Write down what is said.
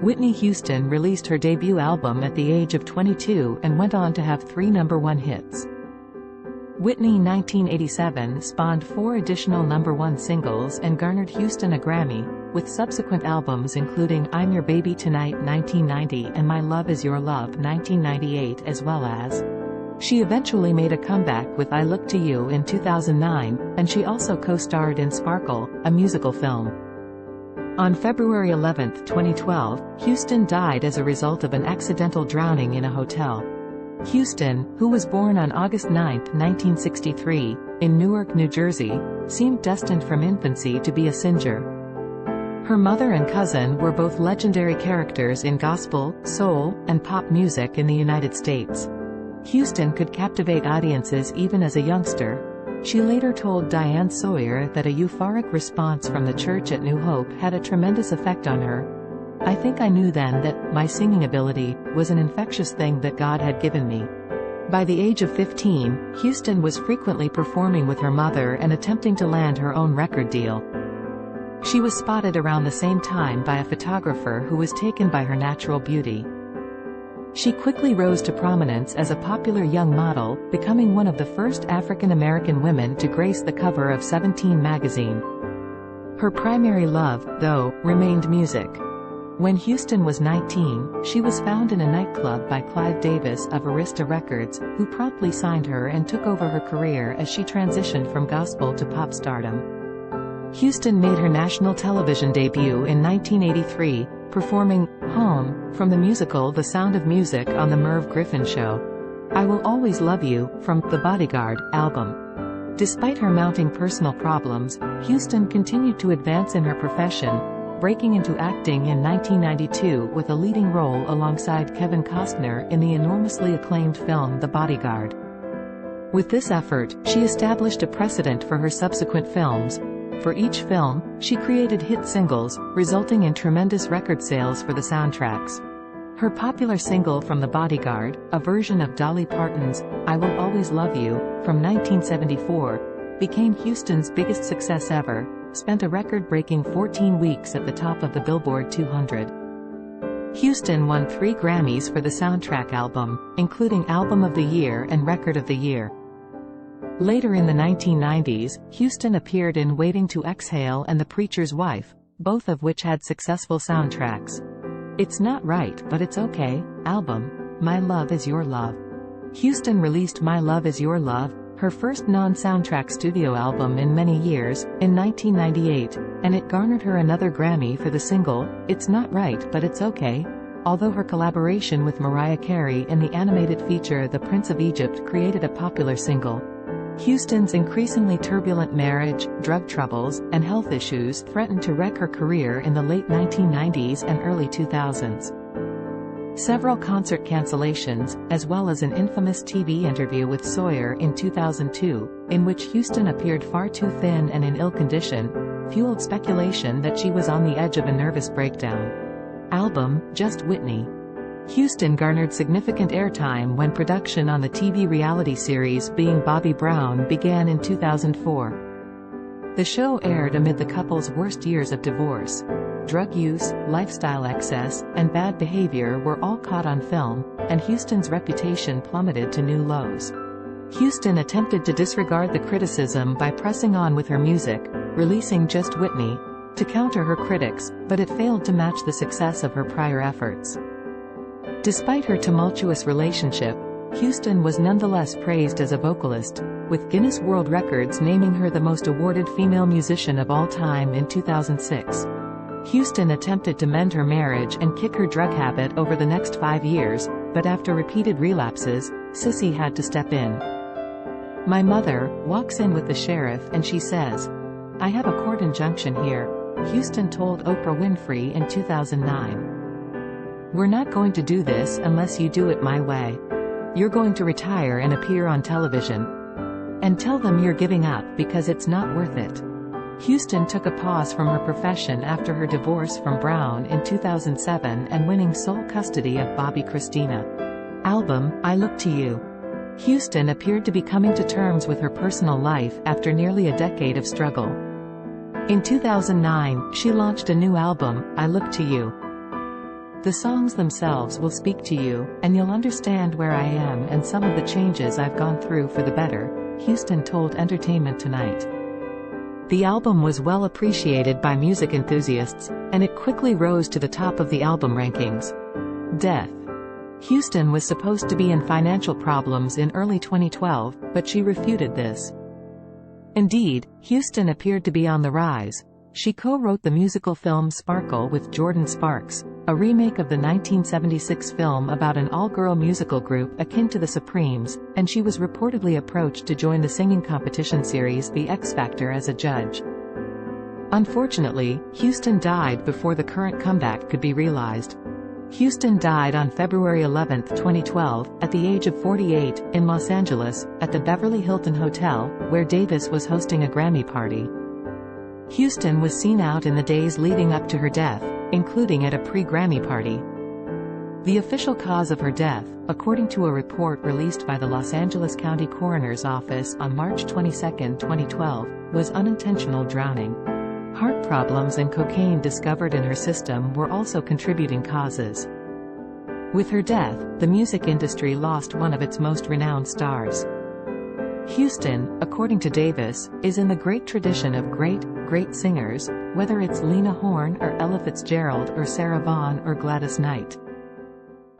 Whitney Houston released her debut album at the age of 22 and went on to have 3 #1 hits. Whitney 1987 spawned 4 additional #1 singles and garnered Houston a Grammy, with subsequent albums including I'm Your Baby Tonight 1990 and My Love Is Your Love 1998, as well as she eventually made a comeback with I Look to You in 2009, and she also co-starred in Sparkle, a musical film. On February 11, 2012, Houston died as a result of an accidental drowning in a hotel. Houston, who was born on August 9, 1963, in Newark, New Jersey, seemed destined from infancy to be a singer. Her mother and cousin were both legendary characters in gospel, soul, and pop music in the United States. Houston could captivate audiences even as a youngster. She later told Diane Sawyer that a euphoric response from the church at New Hope had a tremendous effect on her. I think I knew then that my singing ability was an infectious thing that God had given me. By the age of 15, Houston was frequently performing with her mother and attempting to land her own record deal. She was spotted around the same time by a photographer who was taken by her natural beauty. She quickly rose to prominence as a popular young model, becoming one of the first African-American women to grace the cover of 17 magazine. Her primary love, though, remained music. When Houston was 19, she was found in a nightclub by Clive Davis of Arista Records, who promptly signed her and took over her career as she transitioned from gospel to pop stardom. Houston made her national television debut in 1983, performing Home from the musical The Sound of Music on The Merv Griffin Show. I Will Always Love You from the Bodyguard album. Despite her mounting personal problems, Houston continued to advance in her profession, breaking into acting in 1992 with a leading role alongside Kevin Costner in the enormously acclaimed film The Bodyguard. With this effort, she established a precedent for her subsequent films. For each film, she created hit singles, resulting in tremendous record sales for the soundtracks. Her popular single from The Bodyguard, a version of Dolly Parton's I Will Always Love You, from 1974, became Houston's biggest success ever, spent a record-breaking 14 weeks at the top of the Billboard 200. Houston won 3 Grammys for the soundtrack album, including Album of the Year and Record of the Year. Later in the 1990s, Houston appeared in Waiting to Exhale and The Preacher's Wife, both of which had successful soundtracks. It's Not Right But It's Okay album, My Love Is Your Love. Houston released My Love Is Your Love, her first non-soundtrack studio album in many years, in 1998, and it garnered her another Grammy for the single, It's Not Right But It's Okay, although her collaboration with Mariah Carey in the animated feature The Prince of Egypt created a popular single. Houston's increasingly turbulent marriage, drug troubles, and health issues threatened to wreck her career in the late 1990s and early 2000s. Several concert cancellations, as well as an infamous TV interview with Sawyer in 2002, in which Houston appeared far too thin and in ill condition, fueled speculation that she was on the edge of a nervous breakdown. Album, Just Whitney. Houston garnered significant airtime when production on the TV reality series Being Bobby Brown began in 2004. The show aired amid the couple's worst years of divorce. Drug use, lifestyle excess, and bad behavior were all caught on film, and Houston's reputation plummeted to new lows. Houston attempted to disregard the criticism by pressing on with her music, releasing Just Whitney, to counter her critics, but it failed to match the success of her prior efforts. Despite her tumultuous relationship, Houston was nonetheless praised as a vocalist, with Guinness World Records naming her the most awarded female musician of all time in 2006. Houston attempted to mend her marriage and kick her drug habit over the next 5 years, but after repeated relapses, Sissy had to step in. My mother walks in with the sheriff and she says, I have a court injunction here, Houston told Oprah Winfrey in 2009. We're not going to do this unless you do it my way. You're going to retire and appear on television. And tell them you're giving up because it's not worth it. Houston took a pause from her profession after her divorce from Brown in 2007 and winning sole custody of Bobby Christina. Album, I Look to You. Houston appeared to be coming to terms with her personal life after nearly a decade of struggle. In 2009, she launched a new album, I Look to You. The songs themselves will speak to you, and you'll understand where I am and some of the changes I've gone through for the better," Houston told Entertainment Tonight. The album was well appreciated by music enthusiasts, and it quickly rose to the top of the album rankings. Death. Houston was supposed to be in financial problems in early 2012, but she refuted this. Indeed, Houston appeared to be on the rise. She co-wrote the musical film Sparkle with Jordan Sparks, a remake of the 1976 film about an all-girl musical group akin to the Supremes, and she was reportedly approached to join the singing competition series The X Factor as a judge. Unfortunately, Houston died before the current comeback could be realized. Houston died on February 11, 2012, at the age of 48, in Los Angeles, at the Beverly Hilton Hotel, where Davis was hosting a Grammy party. Houston was seen out in the days leading up to her death, including at a pre-Grammy party. The official cause of her death, according to a report released by the Los Angeles County Coroner's Office on March 22, 2012, was unintentional drowning. Heart problems and cocaine discovered in her system were also contributing causes. With her death, the music industry lost one of its most renowned stars. Houston, according to Davis, is in the great tradition of great singers, whether it's Lena Horne or Ella Fitzgerald or Sarah Vaughan or Gladys Knight.